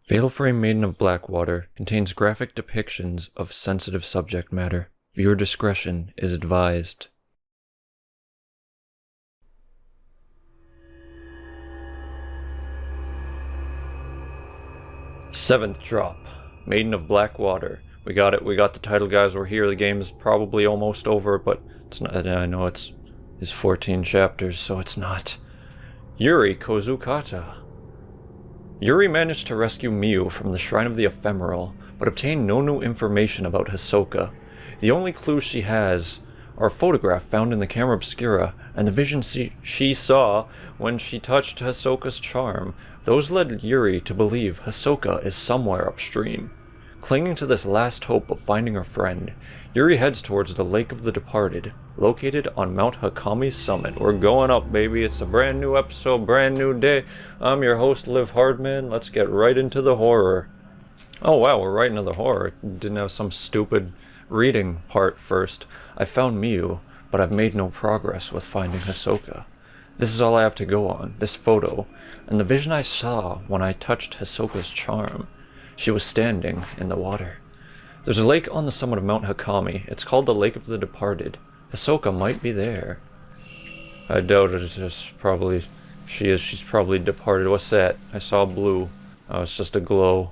Fatal Frame Maiden of Blackwater contains graphic depictions of sensitive subject matter. Viewer discretion is advised. Seventh drop, Maiden of Blackwater. We got it. We got the title, guys. We're here. The game's probably almost over, but it's not. I know it's 14 chapters, so it's not. Yuri Kozukata. Yuri managed to rescue Miu from the Shrine of the Ephemeral, but obtained no new information about Hisoka. The only clues she has are a photograph found in the camera obscura and the vision she saw when she touched Hisoka's charm. Those led Yuri to believe Hisoka is somewhere upstream. Clinging to this last hope of finding her friend, Yuri heads towards the Lake of the Departed, located on Mount Hakami's summit. We're going up, baby. It's a brand new episode, brand new day. I'm your host, LiveHardman. Let's get right into the horror. Oh wow, we're right into the horror. Didn't have some stupid reading part first. I found Miu, but I've made no progress with finding Hisoka. This is all I have to go on, this photo, and the vision I saw when I touched Hisoka's charm. She was standing in the water. There's a lake on the summit of Mount Hakami. It's called the Lake of the Departed. Hisoka might be there. I doubt it. She's probably departed. What's that? I saw blue. Oh, it's just a glow.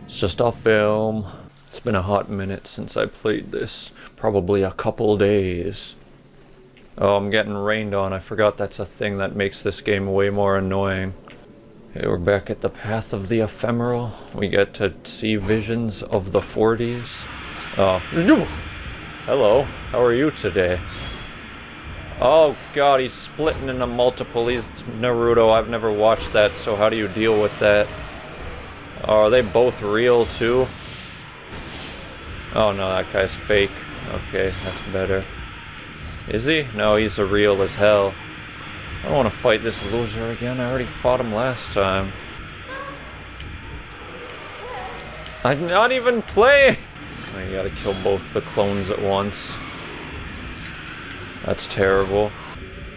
It's just a film. It's been a hot minute since I played this. Probably a couple days. Oh, I'm getting rained on. I forgot that's a thing that makes this game way more annoying. Okay, we're back at the Path of the Ephemeral. We get to see visions of the 40s. Oh. Hello. How are you today? Oh god, he's splitting into multiple. He's Naruto. I've never watched that, so how do you deal with that? Oh, are they both real too? Oh no, that guy's fake. Okay, that's better. Is he? No, he's a real as hell. I don't want to fight this loser again. I already fought him last time. I'm not even playing! Oh, you gotta kill both the clones at once. That's terrible.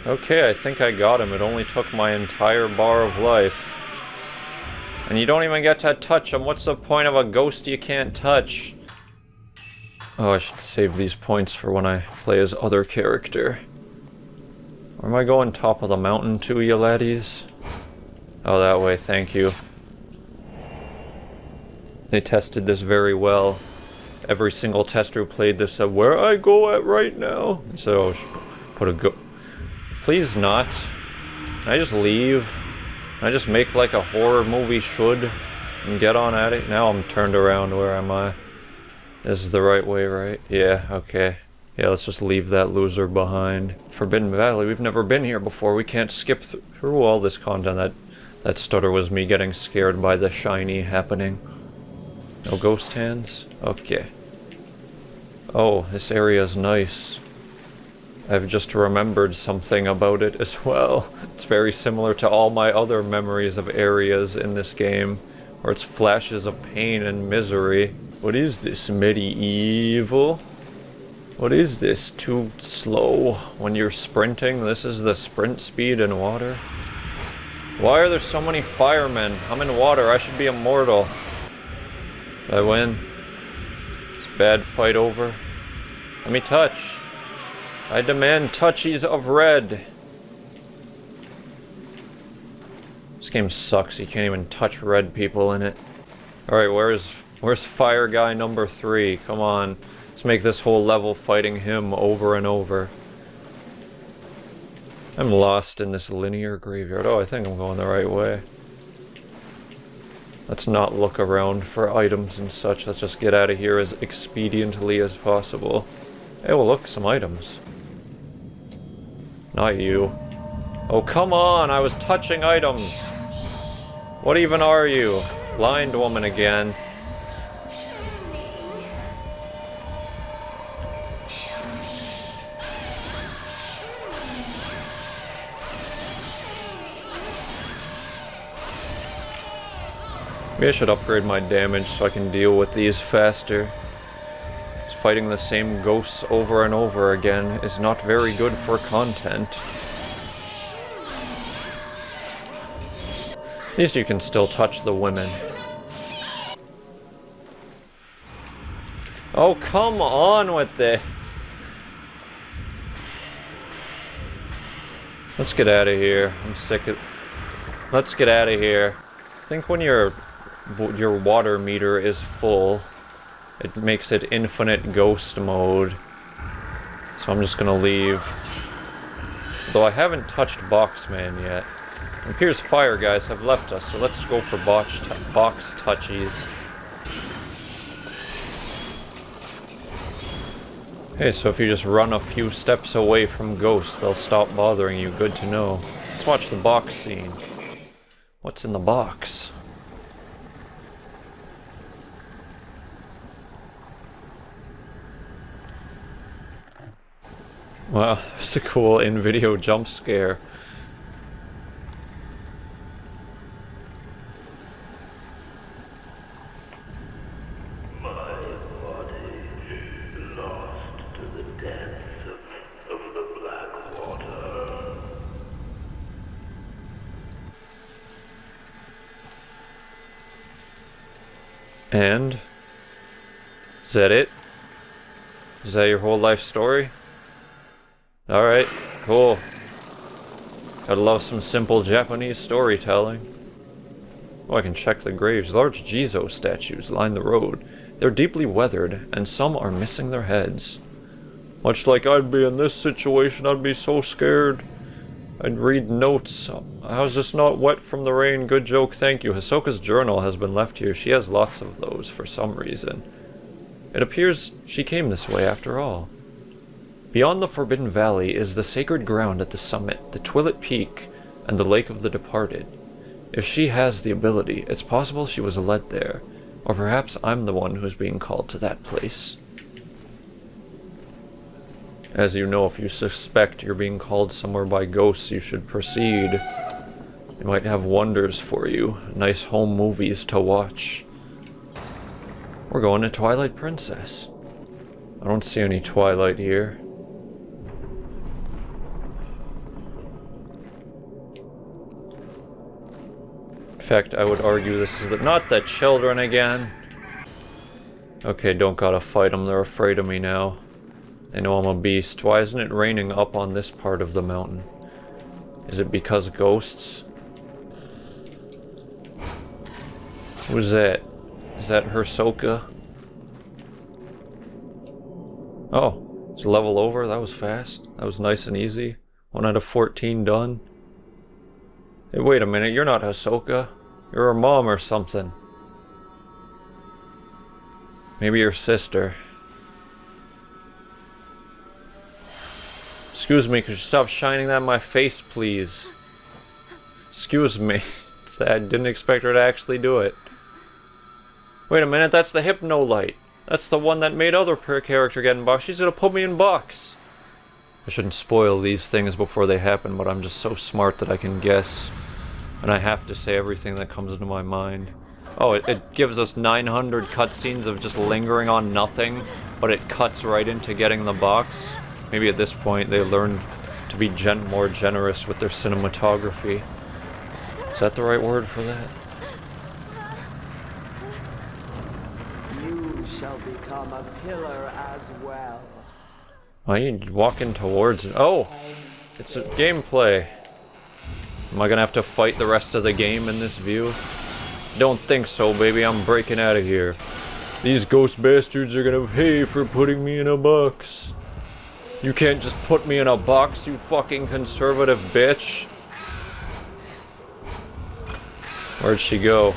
Okay, I think I got him. It only took my entire bar of life. And you don't even get to touch him. What's the point of a ghost you can't touch? Oh, I should save these points for when I play as other character. Or am I going top of the mountain too, you laddies? Oh, that way, thank you. They tested this very well. Every single tester who played this said, where I go at right now? And so, put a go... Please not. Can I just leave? Can I just make like a horror movie should? And get on at it? Now I'm turned around, where am I? This is the right way, right? Yeah, okay. Yeah, let's just leave that loser behind. Forbidden Valley, we've never been here before. We can't skip through all this content. That stutter was me getting scared by the shiny happening. No ghost hands? Okay. Oh, this area is nice. I've just remembered something about it as well. It's very similar to all my other memories of areas in this game, where it's flashes of pain and misery. What is this, medieval? What is this? Too slow when you're sprinting? This is the sprint speed in water? Why are there so many firemen? I'm in water. I should be immortal. Did I win? Is bad fight over? Let me touch. I demand touchies of red. This game sucks. You can't even touch red people in it. Alright, where's fire guy number 3? Come on. Let's make this whole level fighting him over and over. I'm lost in this linear graveyard. Oh, I think I'm going the right way. Let's not look around for items and such. Let's just get out of here as expediently as possible. Hey, well look, some items. Not you. Oh, come on! I was touching items! What even are you? Blind woman again. Maybe I should upgrade my damage so I can deal with these faster. Just fighting the same ghosts over and over again is not very good for content. least you can still touch the women. Oh, come on with this. Let's get out of here. I'm sick of... Let's get out of here. I think when your water meter is full, it makes it infinite ghost mode. So I'm just gonna leave. Though I haven't touched Boxman yet. It appears fire guys have left us, so let's go for box touchies. Hey, so if you just run a few steps away from ghosts, they'll stop bothering you. Good to know. Let's watch the box scene. What's in the box? Wow, it's a cool in-video jump scare. And? Is that it? Is that your whole life story? Alright, cool. Gotta love some simple Japanese storytelling. Oh, I can check the graves. Large Jizo statues line the road. They're deeply weathered, and some are missing their heads. Much like I'd be in this situation, I'd be so scared. I'd read notes. How's this not wet from the rain? Good joke, thank you. Hisoka's journal has been left here. She has lots of those for some reason. It appears she came this way after all. Beyond the Forbidden Valley is the sacred ground at the summit, the Twillet Peak, and the Lake of the Departed. If she has the ability, it's possible she was led there. Or perhaps I'm the one who's being called to that place. As you know, if you suspect you're being called somewhere by ghosts, you should proceed. They might have wonders for you. Nice home movies to watch. We're going to Twilight Princess. I don't see any Twilight here. In fact, I would argue this is not the children again. Okay, don't gotta fight them. They're afraid of me now. They know I'm a beast. Why isn't it raining up on this part of the mountain? Is it because ghosts? Who's that? Is that Hisoka? Oh, it's a level over? That was fast. That was nice and easy. 1 out of 14 done. Hey, wait a minute. You're not Hisoka. You're her mom or something. Maybe your sister. Excuse me, could you stop shining that in my face, please? Excuse me. I didn't expect her to actually do it. Wait a minute, that's the Hypno Light. That's the one that made other character get in box. She's gonna put me in box. I shouldn't spoil these things before they happen, but I'm just so smart that I can guess. And I have to say everything that comes into my mind. Oh, it gives us 900 cutscenes of just lingering on nothing, but it cuts right into getting the box. Maybe at this point they learned to be more generous with their cinematography. Is that the right word for that? You shall become a pillar as well. Why are you walking towards it? Oh! It's a gameplay. Am I gonna have to fight the rest of the game in this view? Don't think so, baby. I'm breaking out of here. These ghost bastards are gonna pay for putting me in a box. You can't just put me in a box, you fucking conservative bitch. Where'd she go?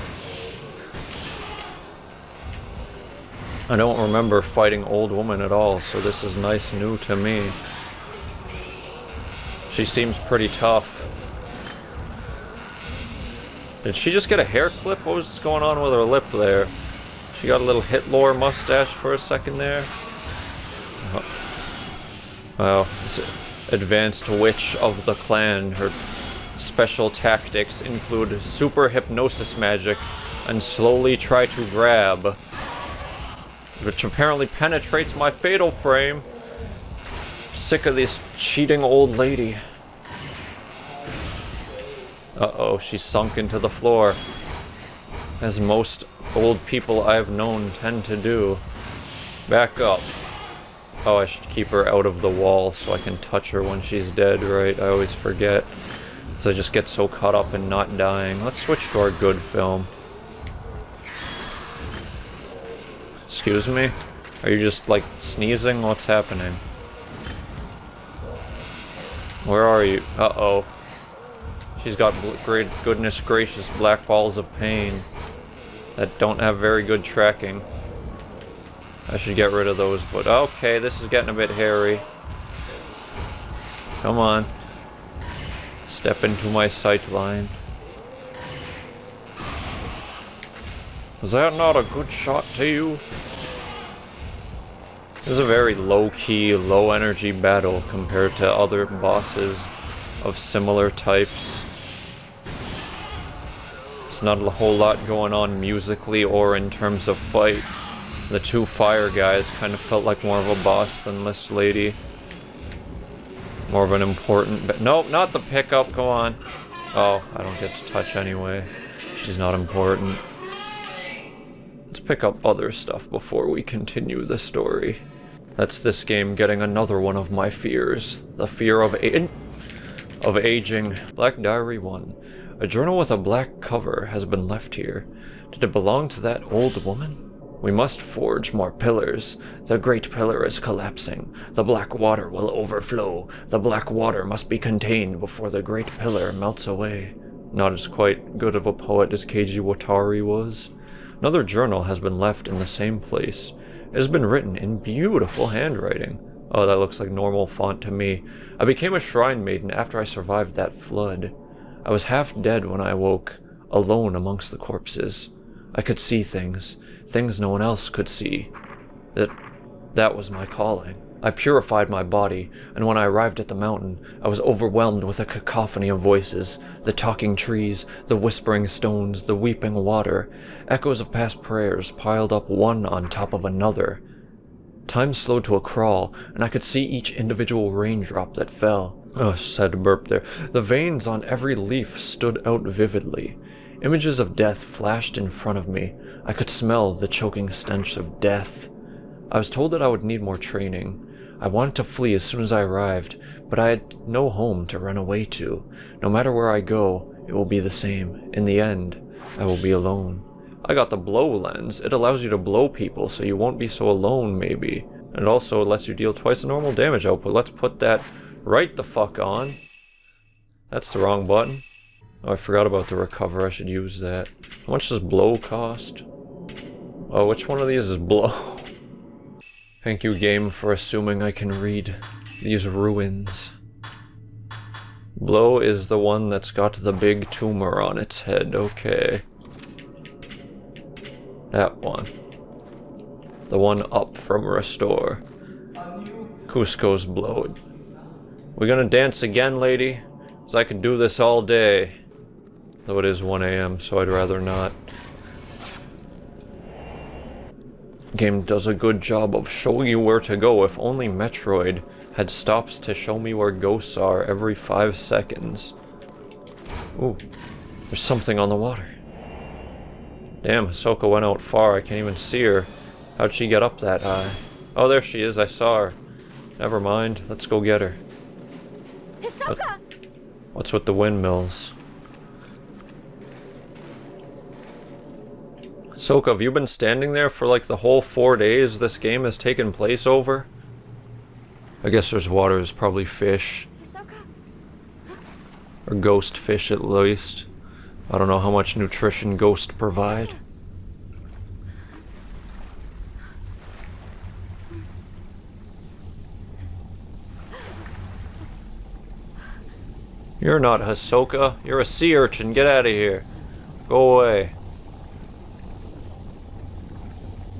I don't remember fighting Old Woman at all, so this is nice new to me. She seems pretty tough. Did she just get a hair clip? What was going on with her lip there? She got a little Hitler mustache for a second there. Wow, this advanced witch of the clan. Her special tactics include super hypnosis magic and slowly try to grab, which apparently penetrates my fatal frame. Sick of this cheating old lady. Uh-oh, she's sunk into the floor. As most old people I've known tend to do. Back up. Oh, I should keep her out of the wall so I can touch her when she's dead, right? I always forget. Because I just get so caught up in not dying. Let's switch to our good film. Excuse me? Are you just, like, sneezing? What's happening? Where are you? Uh-oh. She's got great goodness gracious black balls of pain that don't have very good tracking. I should get rid of those, but okay, this is getting a bit hairy. Come on. Step into my sight line. Was that not a good shot to you? This is a very low-key, low-energy battle compared to other bosses of similar types. It's not a whole lot going on musically or in terms of fight. The two fire guys kind of felt like more of a boss than this lady. More of an important... Nope, not the pickup, go on. Oh, I don't get to touch anyway. She's not important. Let's pick up other stuff before we continue the story. That's this game getting another one of my fears. The fear of aging. Black Diary 1. A journal with a black cover has been left here. Did it belong to that old woman? We must forge more pillars. The great pillar is collapsing. The black water will overflow. The black water must be contained before the great pillar melts away. Not as quite good of a poet as Keiji Watari was. Another journal has been left in the same place. It has been written in beautiful handwriting. Oh, that looks like normal font to me. I became a shrine maiden after I survived that flood. I was half dead when I awoke, alone amongst the corpses. I could see things no one else could see. That was my calling. I purified my body, and when I arrived at the mountain, I was overwhelmed with a cacophony of voices, the talking trees, the whispering stones, the weeping water, echoes of past prayers piled up one on top of another. Time slowed to a crawl, and I could see each individual raindrop that fell. Oh, I just had to burp there. The veins on every leaf stood out vividly. Images of death flashed in front of me. I could smell the choking stench of death. I was told that I would need more training. I wanted to flee as soon as I arrived, but I had no home to run away to. No matter where I go, it will be the same. In the end, I will be alone. I got the blow lens. It allows you to blow people so you won't be so alone, maybe. And it also lets you deal twice the normal damage output. Let's put that right the fuck on. That's the wrong button. Oh, I forgot about the recover. I should use that. How much does blow cost? Oh, which one of these is blow? Thank you, game, for assuming I can read these ruins. Blow is the one that's got the big tumor on its head. Okay. That one. The one up from restore. Cusco's blowed. We gonna dance again, lady? 'Cause I could do this all day. Though it is 1 AM, so I'd rather not. Game does a good job of showing you where to go. If only Metroid had stops to show me where ghosts are every 5 seconds. Ooh, there's something on the water. Damn, Hisoka went out far. I can't even see her. How'd she get up that high? Oh, there she is. I saw her. Never mind. Let's go get her. Hisoka! What's with the windmills? Hisoka, have you been standing there for like the whole 4 days this game has taken place over? I guess there's water. There's probably fish. Hisoka? Or ghost fish at least. I don't know how much nutrition ghosts provide. You're not Hisoka. You're a sea urchin. Get out of here. Go away.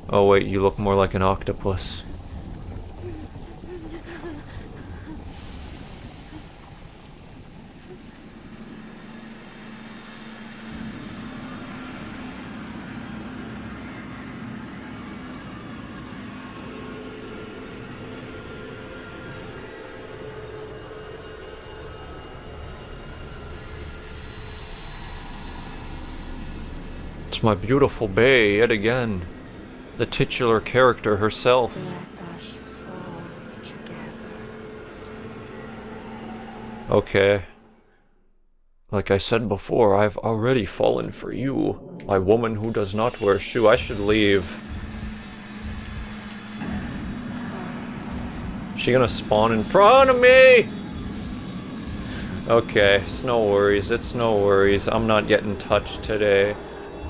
Oh wait, you look more like an octopus. It's my beautiful bae yet again. The titular character herself. Let us fall together. Okay. Like I said before, I've already fallen for you. My woman who does not wear shoe. I should leave. She gonna spawn in front of me? Okay, it's no worries, it's no worries. I'm not getting touched today.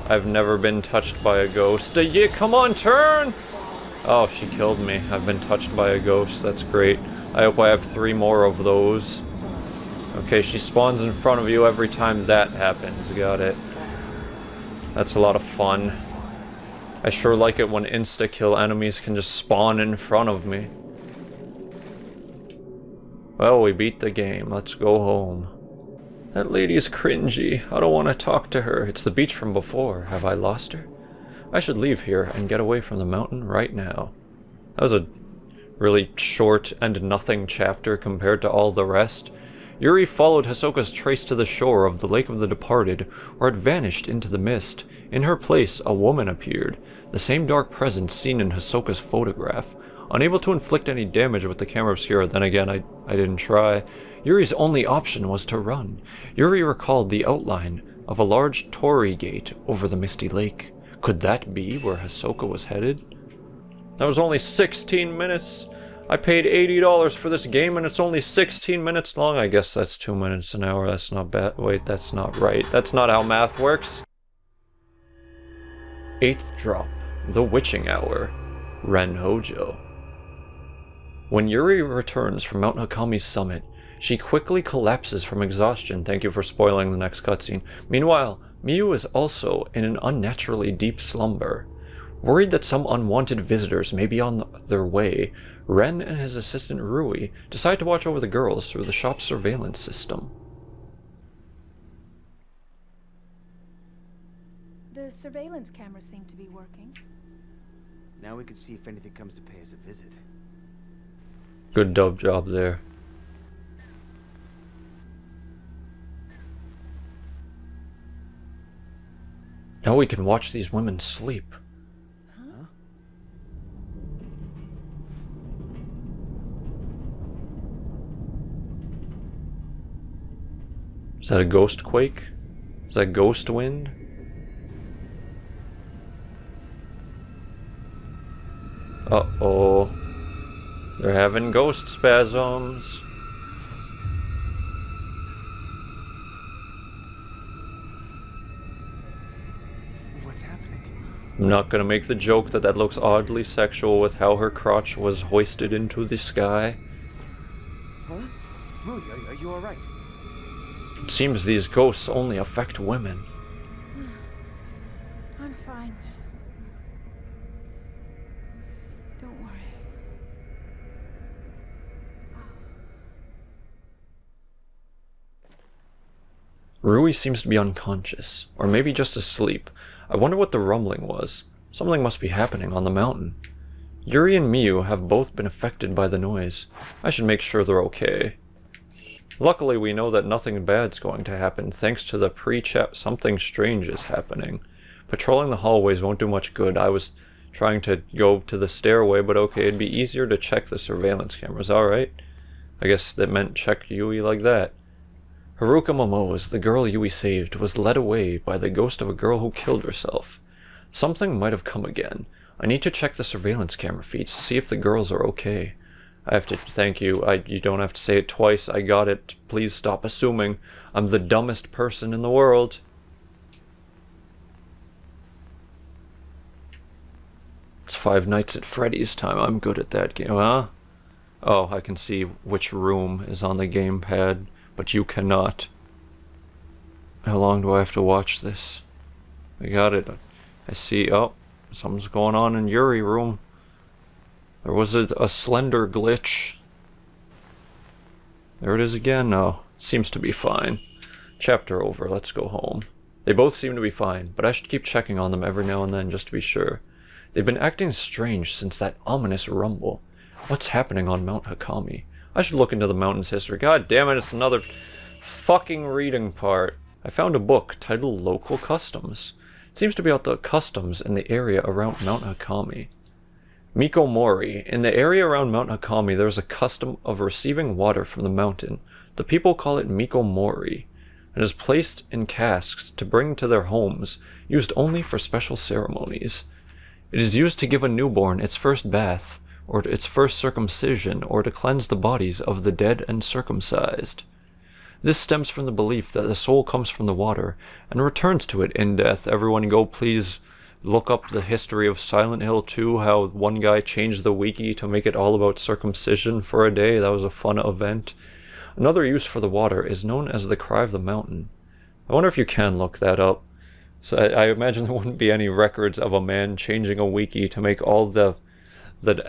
I've never been touched by a ghost. Yeah, come on, turn! Oh, she killed me. I've been touched by a ghost. That's great. I hope I have 3 more of those. Okay, she spawns in front of you every time that happens. Got it. That's a lot of fun. I sure like it when insta-kill enemies can just spawn in front of me. Well, we beat the game. Let's go home. That lady is cringy. I don't want to talk to her. It's the beach from before. Have I lost her? I should leave here and get away from the mountain right now. That was a really short and nothing chapter compared to all the rest. Yuri followed Hisoka's trace to the shore of the Lake of the Departed, where it vanished into the mist. In her place, a woman appeared, the same dark presence seen in Hisoka's photograph. Unable to inflict any damage with the camera obscura, then again, I didn't try. Yuri's only option was to run. Yuri recalled the outline of a large torii gate over the misty lake. Could that be where Hisoka was headed? That was only 16 minutes. I paid $80 for this game and it's only 16 minutes long. I guess that's 2 minutes an hour. That's not bad. Wait, that's not right. That's not how math works. 8th drop. The Witching Hour. Ren Hojo. When Yuri returns from Mount Hakami's summit, she quickly collapses from exhaustion. Thank you for spoiling the next cutscene. Meanwhile, Miyu is also in an unnaturally deep slumber. Worried that some unwanted visitors may be on their way, Ren and his assistant Rui decide to watch over the girls through the shop's surveillance system. The surveillance cameras seem to be working. Now we can see if anything comes to pay us a visit. Good dub job there. Now we can watch these women sleep. Huh? Is that a ghost quake? Is that ghost wind? Uh-oh. They're having ghost spasms. What's happening? I'm not gonna make the joke that that looks oddly sexual with how her crotch was hoisted into the sky. Huh? Rui, are you alright? It seems these ghosts only affect women. I'm fine. Don't worry. Rui seems to be unconscious, or maybe just asleep. I wonder what the rumbling was. Something must be happening on the mountain. Yuri and Miyu have both been affected by the noise. I should make sure they're okay. Luckily, we know that nothing bad's going to happen, thanks to the pre-chat something strange is happening. Patrolling the hallways won't do much good. I was trying to go to the stairway, but okay, it'd be easier to check the surveillance cameras, alright? I guess that meant check Yui like that. Haruka Momoa, the girl Yui saved, was led away by the ghost of a girl who killed herself. Something might have come again. I need to check the surveillance camera feeds to see if the girls are okay. I have to thank you. You don't have to say it twice. I got it. Please stop assuming. I'm the dumbest person in the world. It's Five Nights at Freddy's time. I'm good at that game, huh? Oh, I can see which room is on the gamepad, but you cannot. How long do I have to watch this? I got it. I see. Oh, something's going on in Yuri room. There was a slender glitch. There it is again. No, seems to be fine. Chapter over. Let's go home. They both seem to be fine, but I should keep checking on them every now and then just to be sure. They've been acting strange since that ominous rumble. What's happening on Mount Hakami? I should look into the mountain's history. God damn it, it's another fucking reading part. I found a book titled Local Customs. It seems to be about the customs in the area around Mount Hakami. Mikomori. In the area around Mount Hakami, there is a custom of receiving water from the mountain. The people call it Mikomori. It is placed in casks to bring to their homes, used only for special ceremonies. It is used to give a newborn its first bath, or its first circumcision, or to cleanse the bodies of the dead and circumcised. This stems from the belief that the soul comes from the water and returns to it in death. Everyone go please look up the history of Silent Hill 2, how one guy changed the wiki to make it all about circumcision for a day. That was a fun event. Another use for the water is known as the Cry of the Mountain. I wonder if you can look that up. So I imagine there wouldn't be any records of a man changing a wiki to make all the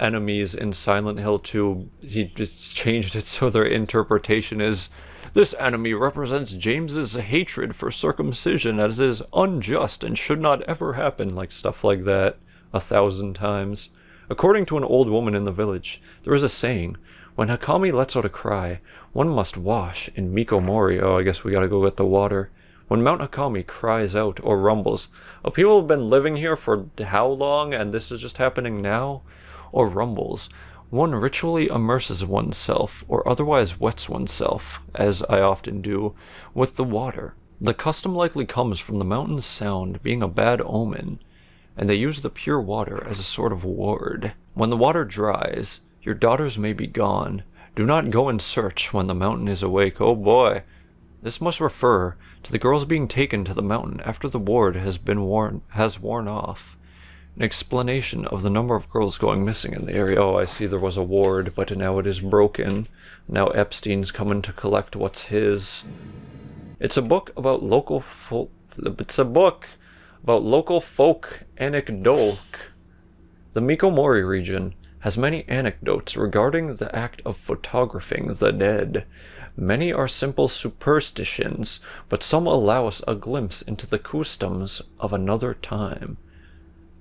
enemies in Silent Hill 2, he just changed it so their interpretation is, this enemy represents James's hatred for circumcision as is unjust and should not ever happen, like stuff like that 1,000 times. According to an old woman in the village, there is a saying, when Hakami lets out a cry, one must wash in Mikomori. Oh, I guess we gotta go get the water. When Mount Hakami cries out or rumbles, oh, people have been living here for how long and this is just happening now? Or rumbles, one ritually immerses oneself or otherwise wets oneself, as I often do, with the water. The custom likely comes from the mountain's sound being a bad omen, and they use the pure water as a sort of ward. When the water dries, your daughters may be gone. Do not go in search when the mountain is awake. Oh boy. This must refer to the girls being taken to the mountain after the ward has worn off. An explanation of the number of girls going missing in the area. Oh, I see there was a ward, but now it is broken. Now Epstein's coming to collect what's his. It's a book about local folk anecdote. The Mikomori region has many anecdotes regarding the act of photographing the dead. Many are simple superstitions, but some allow us a glimpse into the customs of another time.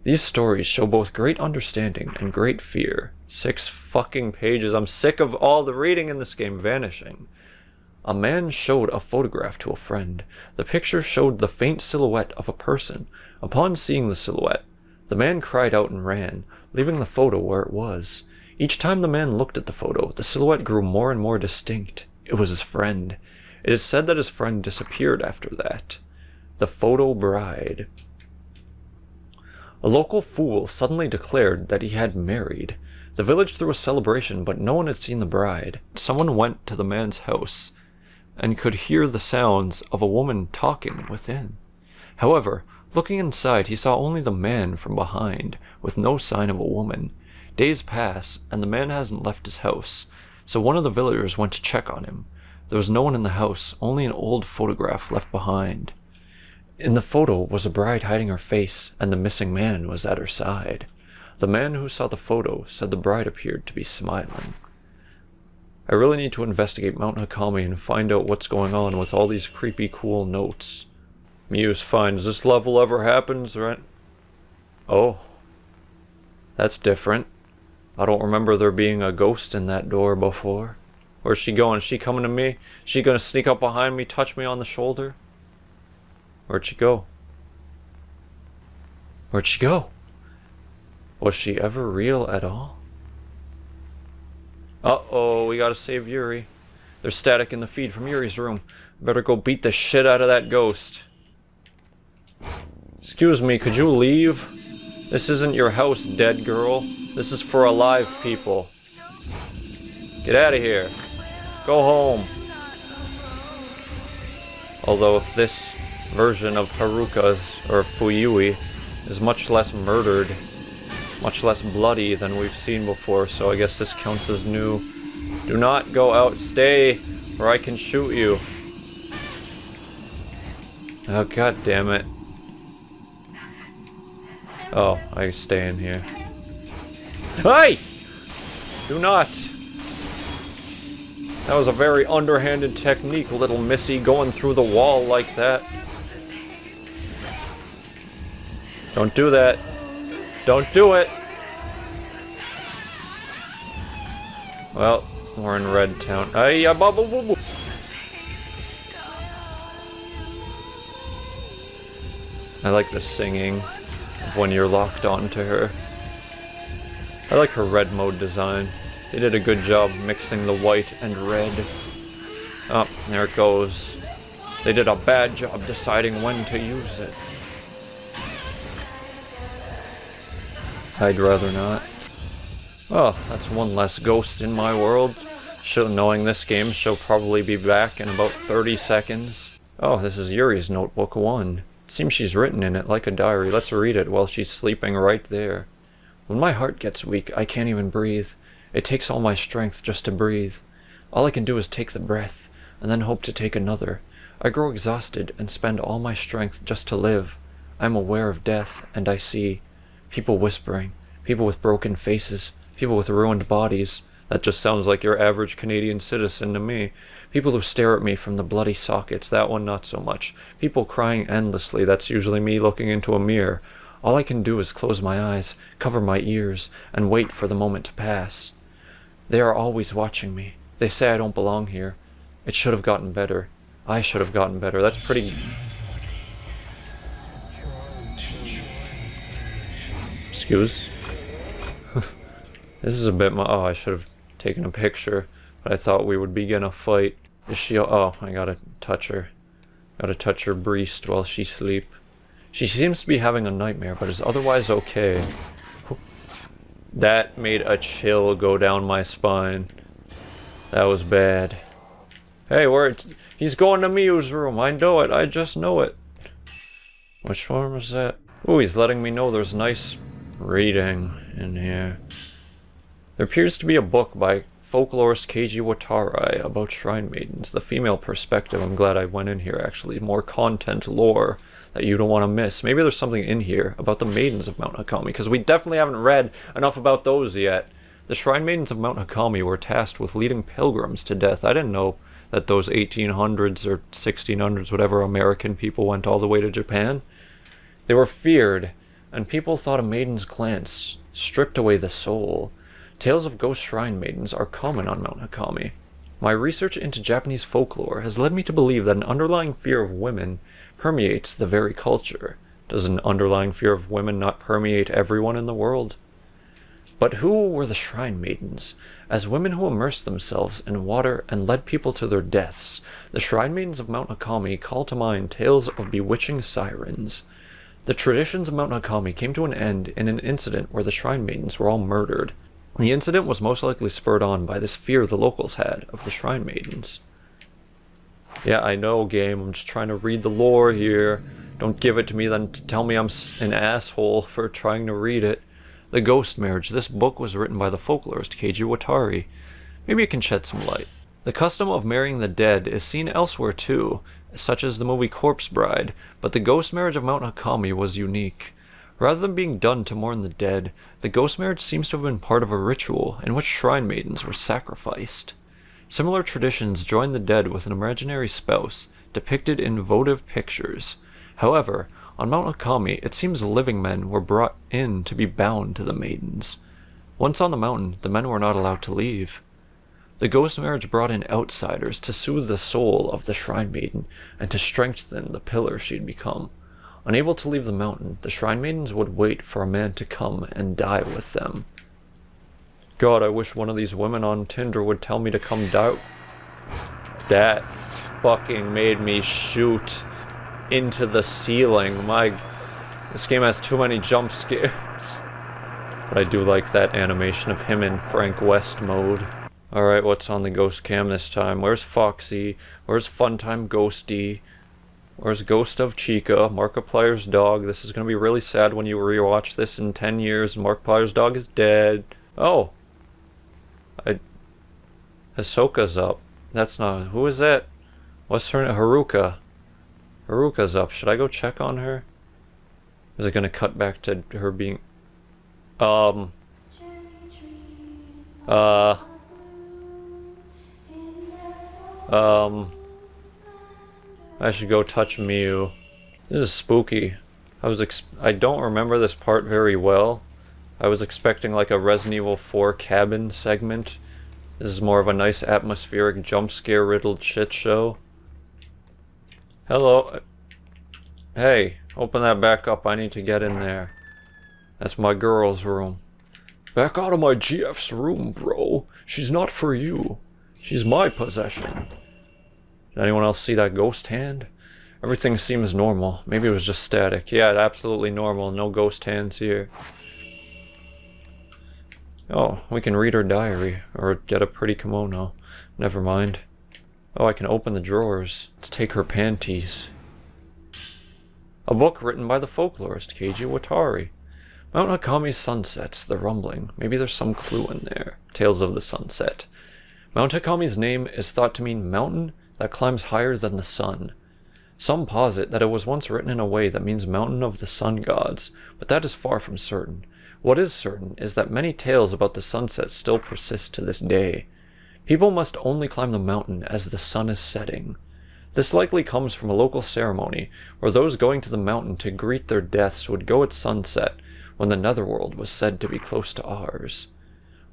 These stories show both great understanding and great fear. 6 fucking pages. I'm sick of all the reading in this game vanishing. A man showed a photograph to a friend. The picture showed the faint silhouette of a person. Upon seeing the silhouette, the man cried out and ran, leaving the photo where it was. Each time the man looked at the photo, the silhouette grew more and more distinct. It was his friend. It is said that his friend disappeared after that. The photo bride. A local fool suddenly declared that he had married. The village threw a celebration, but no one had seen the bride. Someone went to the man's house and could hear the sounds of a woman talking within. However, looking inside, he saw only the man from behind, with no sign of a woman. Days pass, and the man hasn't left his house, so one of the villagers went to check on him. There was no one in the house, only an old photograph left behind. In the photo was a bride hiding her face, and the missing man was at her side. The man who saw the photo said the bride appeared to be smiling. I really need to investigate Mount Hakami and find out what's going on with all these creepy cool notes. Muse finds this level ever happens, right? Oh. That's different. I don't remember there being a ghost in that door before. Where's she going? Is she coming to me? Is she gonna sneak up behind me, touch me on the shoulder? Where'd she go? Where'd she go? Was she ever real at all? Uh-oh, we gotta save Yuri. There's static in the feed from Yuri's room. Better go beat the shit out of that ghost. Excuse me, could you leave? This isn't your house, dead girl. This is for alive people. Get out of here. Go home. Although this version of Haruka, or Fuyui, is much less murdered, much less bloody than we've seen before, so I guess this counts as new. Do not go out, stay, or I can shoot you. Oh, god damn it. Oh, I stay in here. Hey! Do not! That was a very underhanded technique, little missy, going through the wall like that. Don't do that. Don't do it! Well, we're in Red Town. Hey, I like the singing of when you're locked onto her. I like her red mode design. They did a good job mixing the white and red. Oh, there it goes. They did a bad job deciding when to use it. I'd rather not. Oh, that's one less ghost in my world. Knowing this game, she'll probably be back in about 30 seconds. Oh, this is Yuri's notebook 1. It seems she's written in it like a diary. Let's read it while she's sleeping right there. When my heart gets weak, I can't even breathe. It takes all my strength just to breathe. All I can do is take the breath, and then hope to take another. I grow exhausted and spend all my strength just to live. I am aware of death, and I see people whispering, people with broken faces, people with ruined bodies. That just sounds like your average Canadian citizen to me. People who stare at me from the bloody sockets, that one not so much. People crying endlessly, that's usually me looking into a mirror. All I can do is close my eyes, cover my ears, and wait for the moment to pass. They are always watching me. They say I don't belong here. It should have gotten better. I should have gotten better. That's pretty... Excuse? This is a bit... Oh, I should have taken a picture, but I thought we would begin a fight. Is she... Oh, I gotta touch her. Gotta touch her breast while she sleep. She seems to be having a nightmare, but is otherwise okay. That made a chill go down my spine. That was bad. Hey, he's going to Mio's room. I know it. I just know it. Which one was that? Ooh, he's letting me know there's nice reading in here. There appears to be a book by folklorist Keiji Watarai about shrine maidens. The female perspective. I'm glad I went in here, actually. More content, lore that you don't want to miss. Maybe there's something in here about the maidens of Mount Hakami, because we definitely haven't read enough about those yet. The shrine maidens of Mount Hakami were tasked with leading pilgrims to death. I didn't know that those 1800s or 1600s, whatever, American people went all the way to Japan. They were feared, and people thought a maiden's glance stripped away the soul. Tales of ghost shrine maidens are common on Mount Hakami. My research into Japanese folklore has led me to believe that an underlying fear of women permeates the very culture. Does an underlying fear of women not permeate everyone in the world? But who were the shrine maidens? As women who immersed themselves in water and led people to their deaths, the shrine maidens of Mount Hakami call to mind tales of bewitching sirens. The traditions of Mount Hakami came to an end in an incident where the shrine maidens were all murdered. The incident was most likely spurred on by this fear the locals had of the shrine maidens. Yeah, I know, game. I'm just trying to read the lore here. Don't give it to me, then tell me I'm an asshole for trying to read it. The Ghost Marriage. This book was written by the folklorist Keiji Watarai. Maybe it can shed some light. The custom of marrying the dead is seen elsewhere too, such as the movie Corpse Bride, but the ghost marriage of Mount Hakami was unique. Rather than being done to mourn the dead, the ghost marriage seems to have been part of a ritual in which shrine maidens were sacrificed. Similar traditions join the dead with an imaginary spouse, depicted in votive pictures. However, on Mount Hakami, it seems living men were brought in to be bound to the maidens. Once on the mountain, the men were not allowed to leave. The ghost marriage brought in outsiders to soothe the soul of the shrine maiden and to strengthen the pillar she'd become. Unable to leave the mountain, the shrine maidens would wait for a man to come and die with them. God, I wish one of these women on Tinder would tell me to come die. That fucking made me shoot into the ceiling. This game has too many jump scares. But I do like that animation of him in Frank West mode. Alright, what's on the ghost cam this time? Where's Foxy? Where's Funtime Ghosty? Where's Ghost of Chica? Markiplier's dog. This is gonna be really sad when you rewatch this in 10 years. Markiplier's dog is dead. Oh. Ahsoka's up. That's not... Who is that? What's her name? Haruka. Haruka's up. Should I go check on her? Is it gonna cut back to her being... I should go touch Miu. This is spooky. I don't remember this part very well. I was expecting like a Resident Evil 4 cabin segment. This is more of a nice atmospheric jump scare riddled shit show. Hello. Hey, open that back up. I need to get in there. That's my girl's room. Back out of my GF's room, bro. She's not for you. She's my possession. Did anyone else see that ghost hand? Everything seems normal. Maybe it was just static. Yeah, absolutely normal. No ghost hands here. Oh, we can read her diary. Or get a pretty kimono. Never mind. Oh, I can open the drawers. Let's take her panties. A book written by the folklorist Keiji Watari. Mount Hakami's Sunsets, The Rumbling. Maybe there's some clue in there. Tales of the Sunset. Mount Hakami's name is thought to mean mountain that climbs higher than the sun. Some posit that it was once written in a way that means mountain of the sun gods, but that is far from certain. What is certain is that many tales about the sunset still persist to this day. People must only climb the mountain as the sun is setting. This likely comes from a local ceremony where those going to the mountain to greet their deaths would go at sunset when the netherworld was said to be close to ours.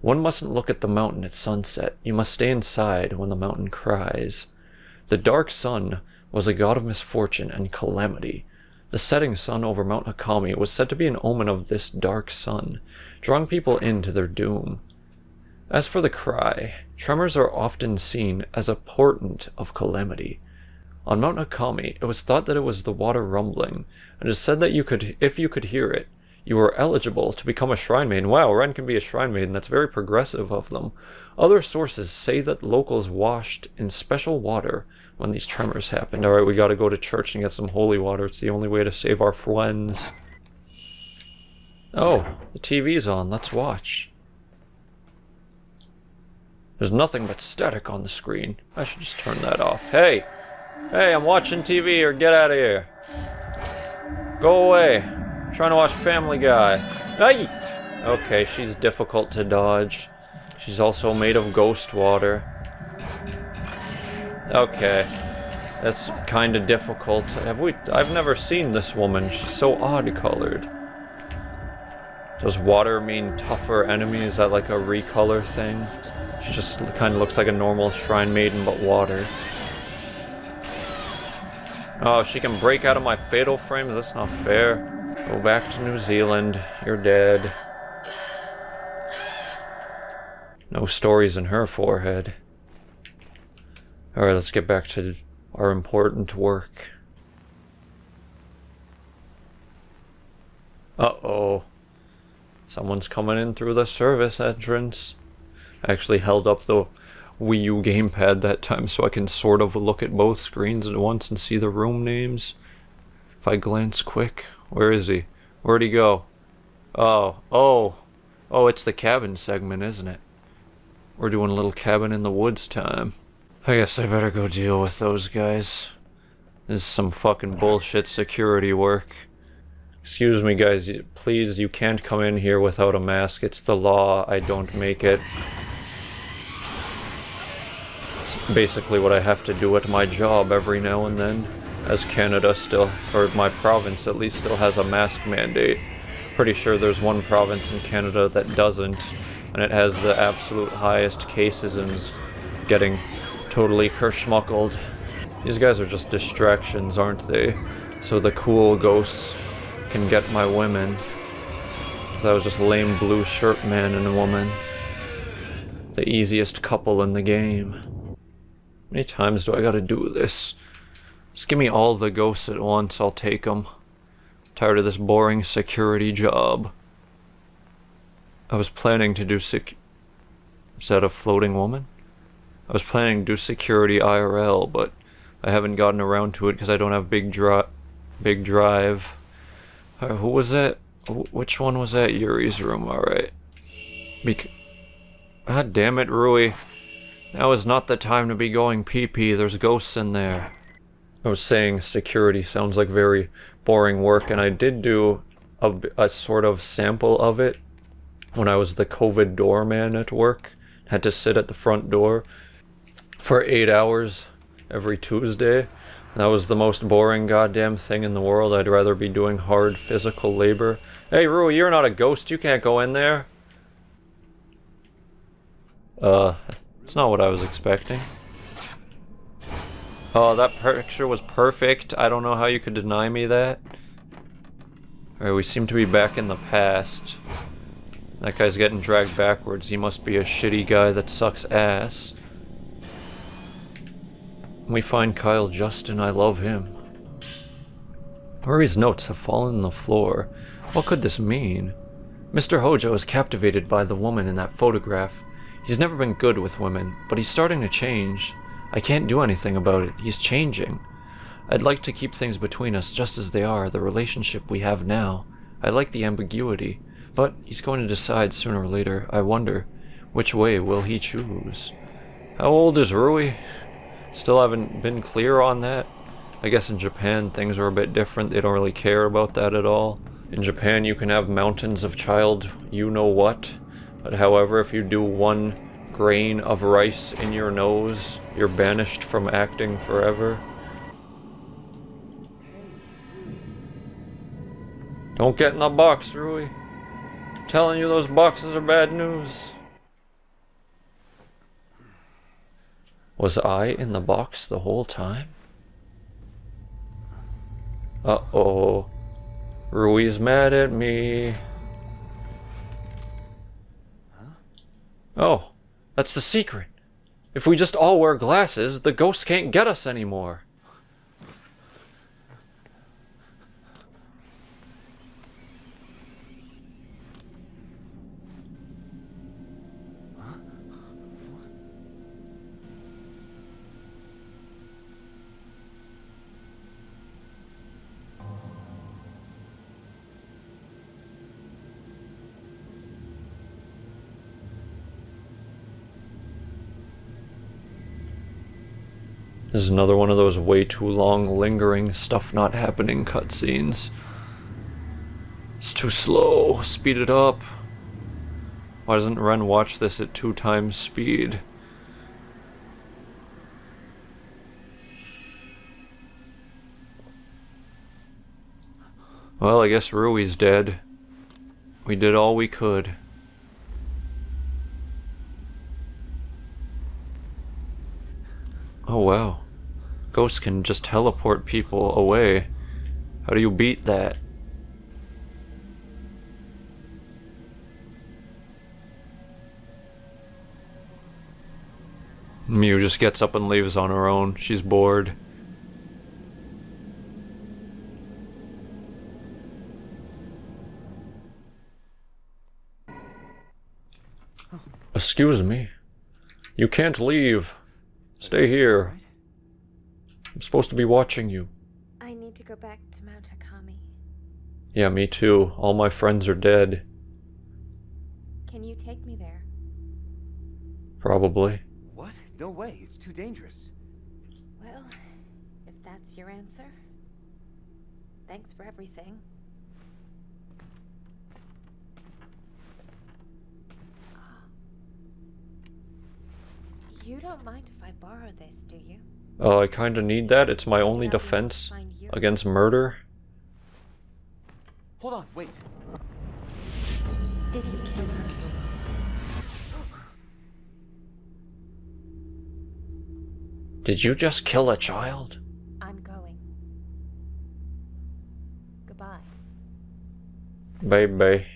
One mustn't look at the mountain at sunset. You must stay inside when the mountain cries. The dark sun was a god of misfortune and calamity. The setting sun over Mount Hakami was said to be an omen of this dark sun, drawing people into their doom. As for the cry, tremors are often seen as a portent of calamity. On Mount Hakami, it was thought that it was the water rumbling, and it is said that if you could hear it, you were eligible to become a shrine maiden. Wow, Ren can be a shrine maiden. That's very progressive of them. Other sources say that locals washed in special water when these tremors happened. Alright, we gotta go to church and get some holy water. It's the only way to save our friends. Oh, the TV's on. Let's watch. There's nothing but static on the screen. I should just turn that off. Hey! Hey, I'm watching TV, or get out of here. Go away. I'm trying to watch Family Guy. Hey! Okay, she's difficult to dodge. She's also made of ghost water. Okay. That's kind of difficult. I've never seen this woman. She's so odd-colored. Does water mean tougher enemy? Is that like a recolor thing? She just kind of looks like a normal shrine maiden, but water. Oh, she can break out of my fatal frames? That's not fair. Go back to New Zealand. You're dead. No stories in her forehead. Alright, let's get back to our important work. Uh-oh. Someone's coming in through the service entrance. I actually held up the Wii U gamepad that time so I can sort of look at both screens at once and see the room names. If I glance quick, where is he? Where'd he go? Oh, it's the cabin segment, isn't it? We're doing a little cabin in the woods time. I guess I better go deal with those guys. This is some fucking bullshit security work. Excuse me, guys, please, you can't come in here without a mask. It's the law. I don't make it. It's basically what I have to do at my job every now and then, as Canada still, or my province at least, still has a mask mandate. Pretty sure there's one province in Canada that doesn't, and it has the absolute highest cases and is getting totally kerschmuckled. These guys are just distractions, aren't they? So the cool ghosts can get my women. Because I was just lame blue shirt man and a woman. The easiest couple in the game. How many times do I gotta do this? Just give me all the ghosts at once, I'll take them. Tired of this boring security job. I was planning to do Is that a floating woman? I was planning to do security IRL, but I haven't gotten around to it because I don't have big drive. Who was that? Which one was that? Yuri's room, alright. God damn it, Rui. Now is not the time to be going pee-pee, there's ghosts in there. I was saying security sounds like very boring work, and I did do a sort of sample of it when I was the COVID doorman at work. Had to sit at the front door for 8 hours every Tuesday. That was the most boring goddamn thing in the world. I'd rather be doing hard physical labor. Hey, Rui, you're not a ghost. You can't go in there. It's not what I was expecting. Oh, that picture was perfect. I don't know how you could deny me that. Alright, we seem to be back in the past. That guy's getting dragged backwards. He must be a shitty guy that sucks ass. We find Kyle Justin. I love him. Rory's notes have fallen on the floor. What could this mean? Mr. Hojo is captivated by the woman in that photograph. He's never been good with women, but he's starting to change. I can't do anything about it. He's changing. I'd like to keep things between us just as they are, the relationship we have now. I like the ambiguity, but he's going to decide sooner or later. I wonder, which way will he choose? How old is Rui? Still haven't been clear on that. I guess in Japan things are a bit different. They don't really care about that at all. In Japan you can have mountains of child you-know-what, but however, if you do 1 grain of rice in your nose, you're banished from acting forever. Don't get in the box, Rui. I'm telling you, those boxes are bad news. Was I in the box the whole time? Uh-oh. Rui's mad at me. Oh, that's the secret. If we just all wear glasses, the ghosts can't get us anymore. This is another one of those way too long, lingering, stuff not happening cutscenes. It's too slow. Speed it up. Why doesn't Ren watch this at 2 times speed? Well, I guess Rui's dead. We did all we could. Oh wow. Ghosts can just teleport people away. How do you beat that? Miu just gets up and leaves on her own. She's bored. Excuse me. You can't leave. Stay here. I'm supposed to be watching you. I need to go back to Mount Hakami. Yeah, me too. All my friends are dead. Can you take me there? Probably. What? No way. It's too dangerous. Well, if that's your answer, thanks for everything. You don't mind if I borrow this, do you? I kinda need that. It's my only defense against murder. Hold on, wait. Did you kill her? Did you just kill a child? I'm going. Goodbye. Bye bye.